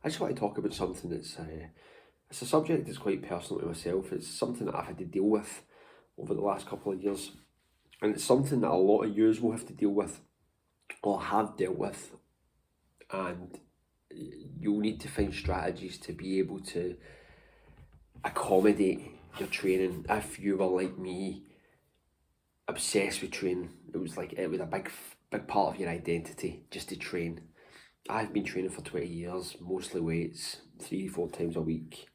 I just want to talk about something that's it's a subject that's quite personal to myself. It's something that I've had to deal with over the last couple of years, and it's something that a lot of yous will have to deal with or have dealt with, and you'll need to find strategies to be able to accommodate your training. If you were like me, obsessed with training, it was a big part of your identity just to train. I've been training for 20 years, mostly weights, 3 4 times a week,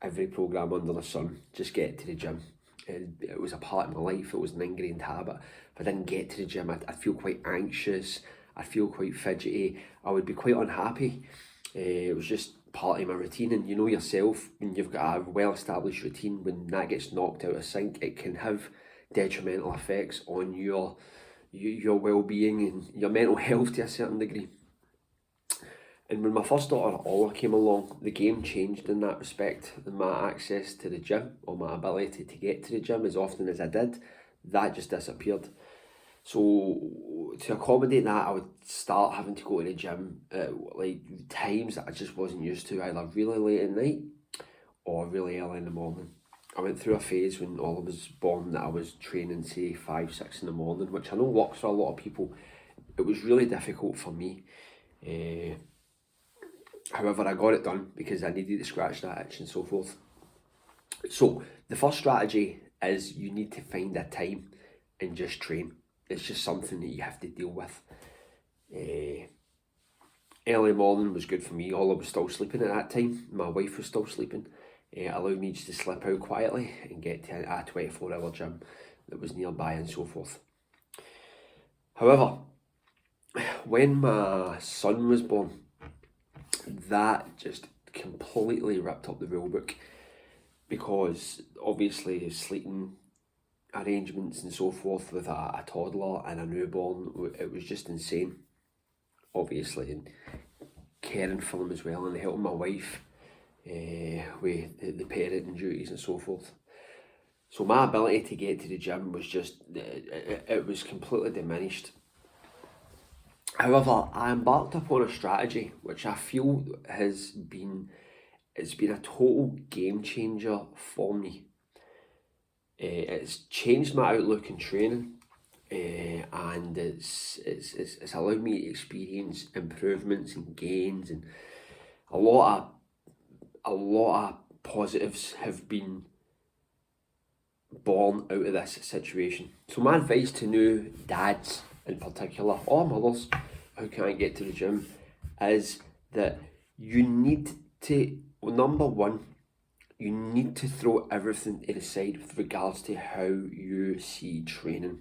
every programme under the sun, just get to the gym. It was a part of my life, it was an ingrained habit. If I didn't get to the gym, I'd feel quite anxious, I'd feel quite fidgety, I would be quite unhappy. It was just part of my routine, and you know yourself, when you've got a well-established routine, when that gets knocked out of sync, it can have detrimental effects on your well-being and your mental health to a certain degree. And when my first daughter Ola came along, the game changed in that respect. My access to the gym, or my ability to get to the gym as often as I did, that just disappeared. So to accommodate that, I would start having to go to the gym at like times that I just wasn't used to, either really late at night or really early in the morning. I went through a phase when Ola was born that I was training, say, 5 6 in the morning, which I know works for a lot of people. It was really difficult for me. However, I got it done because I needed to scratch that itch and so forth. So the first strategy is you need to find a time and just train. It's just something that you have to deal with. Early morning was good for me. Ola was still sleeping at that time. My wife was still sleeping. It allowed me just to slip out quietly and get to a 24-hour gym that was nearby and so forth. However, when my son was born, that just completely ripped up the rule book, because obviously his sleeping arrangements and so forth with a toddler and a newborn, it was just insane, obviously, and caring for them as well and helping my wife with the parenting duties and so forth. So my ability to get to the gym was just, it was completely diminished. However, I embarked upon a strategy which I feel it's been a total game changer for me. It's changed my outlook in training, and it's allowed me to experience improvements and gains, and a lot of positives have been born out of this situation. So my advice to new dads in particular, or mothers who can't get to the gym, is that you need to, well, number one, you need to throw everything to the side with regards to how you see training.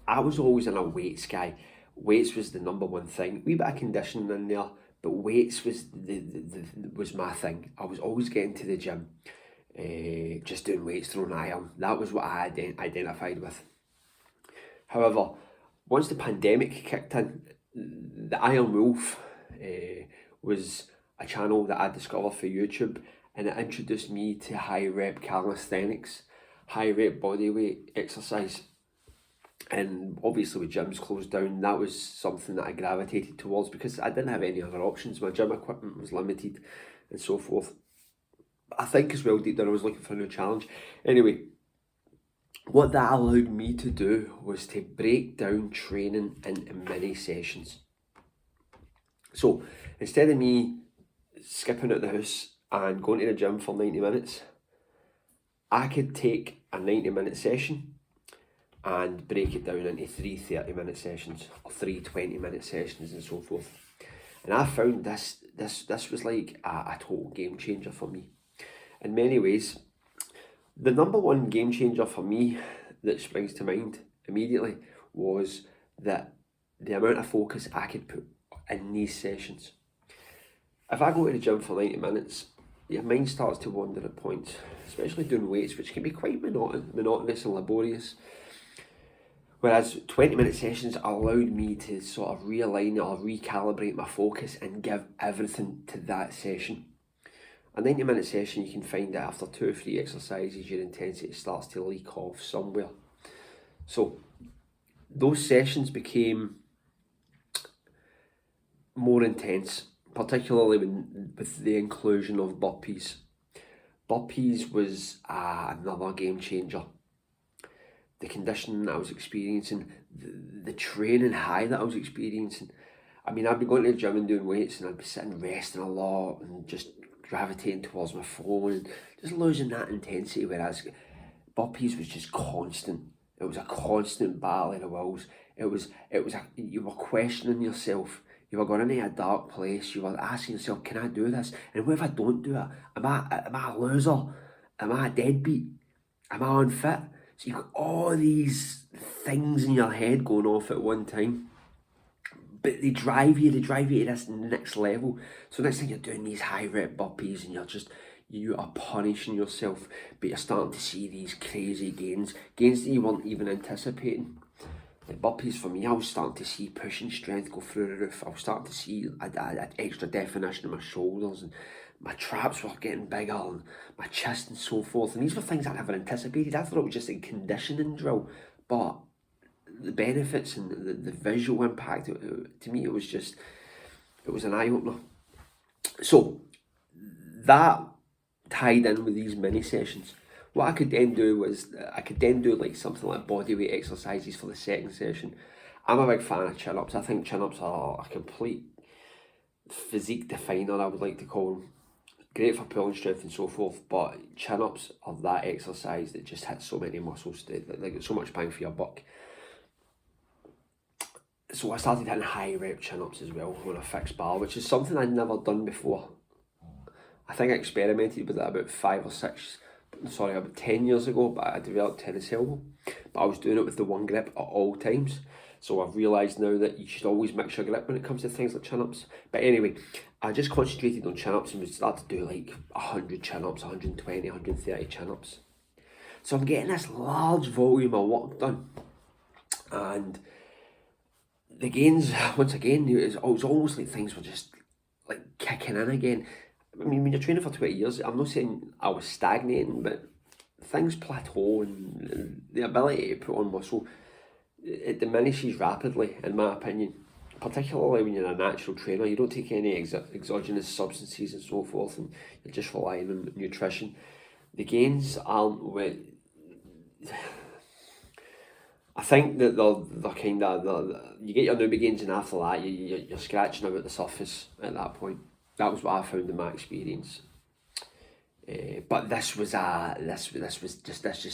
I was always in a weights guy. Weights was the number one thing. We bit of conditioning in there, but weights was was my thing. I was always getting to the gym, just doing weights, throwing iron. That was what I identified with. However, once the pandemic kicked in, the Iron Wolf was a channel that I discovered for YouTube, and it introduced me to high rep calisthenics, high rep bodyweight exercise. And obviously with gyms closed down, that was something that I gravitated towards because I didn't have any other options. My gym equipment was limited and so forth. I think as well, deep down, I was looking for a new challenge. Anyway, what that allowed me to do was to break down training into mini sessions. So instead of me skipping out the house and going to the gym for 90 minutes, I could take a 90-minute session and break it down into 3 30-minute sessions or 3 20-minute sessions and so forth. And I found this was like a total game changer for me. In many ways, the number one game changer for me that springs to mind immediately was that the amount of focus I could put in these sessions. If I go to the gym for 90 minutes, your mind starts to wander at points, especially doing weights, which can be quite monotonous and laborious. Whereas 20-minute sessions allowed me to sort of realign or recalibrate my focus and give everything to that session. A 90-minute session, you can find that after 2 or 3 exercises, your intensity starts to leak off somewhere. So those sessions became more intense particularly with the inclusion of burpees. Burpees was another game changer. The conditioning that I was experiencing, the training high that I was experiencing. I mean, I'd be going to the gym and doing weights, and I'd be sitting resting a lot and just gravitating towards my phone and just losing that intensity, whereas burpees was just constant. It was a constant battle of the wills. You were questioning yourself. You were going into a dark place. You were asking yourself, can I do this? And what if I don't do it? Am I a loser? Am I a deadbeat? Am I unfit? So you've got all these things in your head going off at one time. But they drive you to this next level. So next thing you're doing these high rep burpees and you are punishing yourself, but you're starting to see these crazy gains that you weren't even anticipating. The burpees for me, I was starting to see pushing strength go through the roof. I was starting to see an extra definition in my shoulders, and my traps were getting bigger, and my chest and so forth. And these were things I never anticipated. I thought it was just a conditioning drill, but the benefits and the visual impact, to me, it was an eye-opener. So that tied in with these mini sessions. What I could then do was, like something like bodyweight exercises for the second session. I'm a big fan of chin-ups. I think chin-ups are a complete physique definer, I would like to call them. Great for pulling strength and so forth, but chin-ups are that exercise that just hits so many muscles. They get so much bang for your buck. So I started hitting high rep chin-ups as well on a fixed bar, which is something I'd never done before. I think I experimented with it about 10 years ago, but I developed tennis elbow. But I was doing it with the one grip at all times. So I've realised now that you should always mix your grip when it comes to things like chin-ups. But anyway, I just concentrated on chin-ups and would start to do like 100 chin-ups, 120, 130 chin-ups. So I'm getting this large volume of work done. And the gains, once again, it was almost like things were just like kicking in again. I mean, when you're training for 20 years, I'm not saying I was stagnating, but things plateau, and the ability to put on muscle, it diminishes rapidly, in my opinion. Particularly when you're a natural trainer, you don't take any exogenous substances and so forth, and you're just relying on nutrition. The gains aren't what... I think that they're kind of... You get your newbie gains, and after that, you're scratching about the surface at that point. That was what I found in my experience. But this just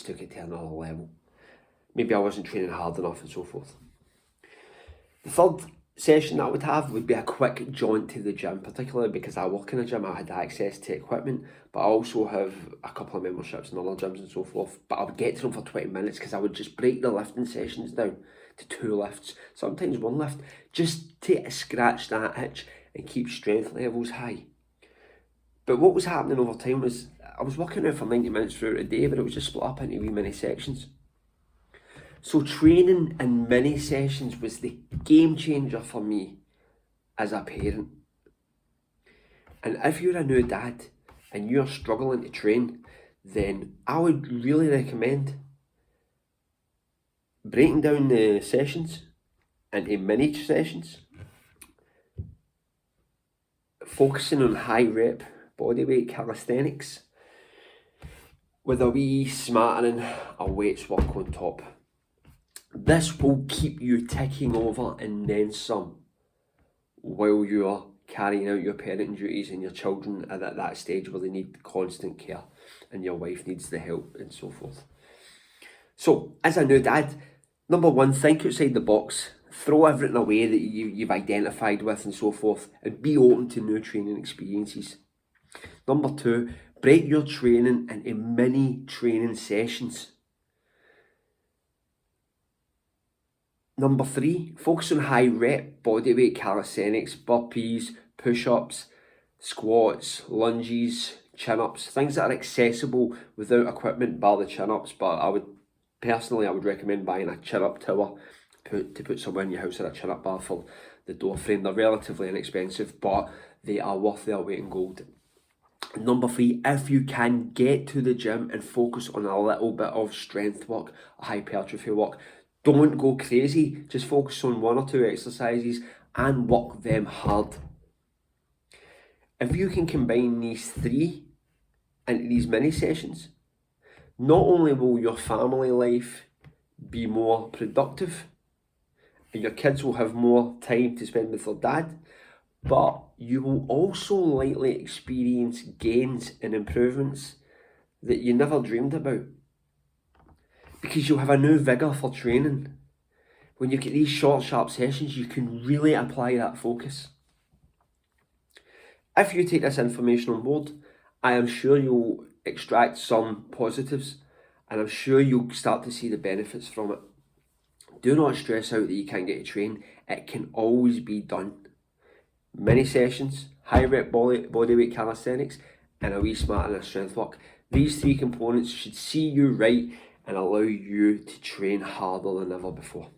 took it to another level. Maybe I wasn't training hard enough and so forth. The third session that I would have would be a quick jaunt to the gym, particularly because I work in a gym. I had access to equipment, but I also have a couple of memberships in other gyms and so forth. But I would get to them for 20 minutes because I would just break the lifting sessions down to 2 lifts, sometimes 1 lift, just to scratch that itch and keep strength levels high. But what was happening over time was I was working out for 90 minutes throughout a day, but it was just split up into wee mini sections. So training in mini sessions was the game changer for me as a parent. And if you're a new dad and you're struggling to train, then I would really recommend breaking down the sessions into mini sessions, focusing on high rep bodyweight calisthenics with a wee smattering of weights work on top. This will keep you ticking over and then some while you're carrying out your parenting duties and your children are at that stage where they need constant care and your wife needs the help and so forth. So, as a new dad, number 1, think outside the box. Throw everything away that you've identified with and so forth, and be open to new training experiences. Number 2, break your training into mini training sessions. Number 3, focus on high rep bodyweight calisthenics, burpees, push-ups, squats, lunges, chin-ups, things that are accessible without equipment bar the chin-ups. But I would recommend buying a chin-up tower to put somewhere in your house, or a chin-up bar for the door frame. They're relatively inexpensive, but they are worth their weight in gold. Number 3, if you can, get to the gym and focus on a little bit of strength work, hypertrophy work. Don't go crazy, just focus on 1 or 2 exercises and work them hard. If you can combine these three into these mini sessions, not only will your family life be more productive and your kids will have more time to spend with their dad, but you will also likely experience gains and improvements that you never dreamed about, because you'll have a new vigour for training. When you get these short, sharp sessions, you can really apply that focus. If you take this information on board, I am sure you'll extract some positives, and I'm sure you'll start to see the benefits from it. Do not stress out that you can't get to train. It can always be done. Mini sessions, high rep bodyweight calisthenics, and a wee smart and a strength work. These three components should see you right and allow you to train harder than ever before.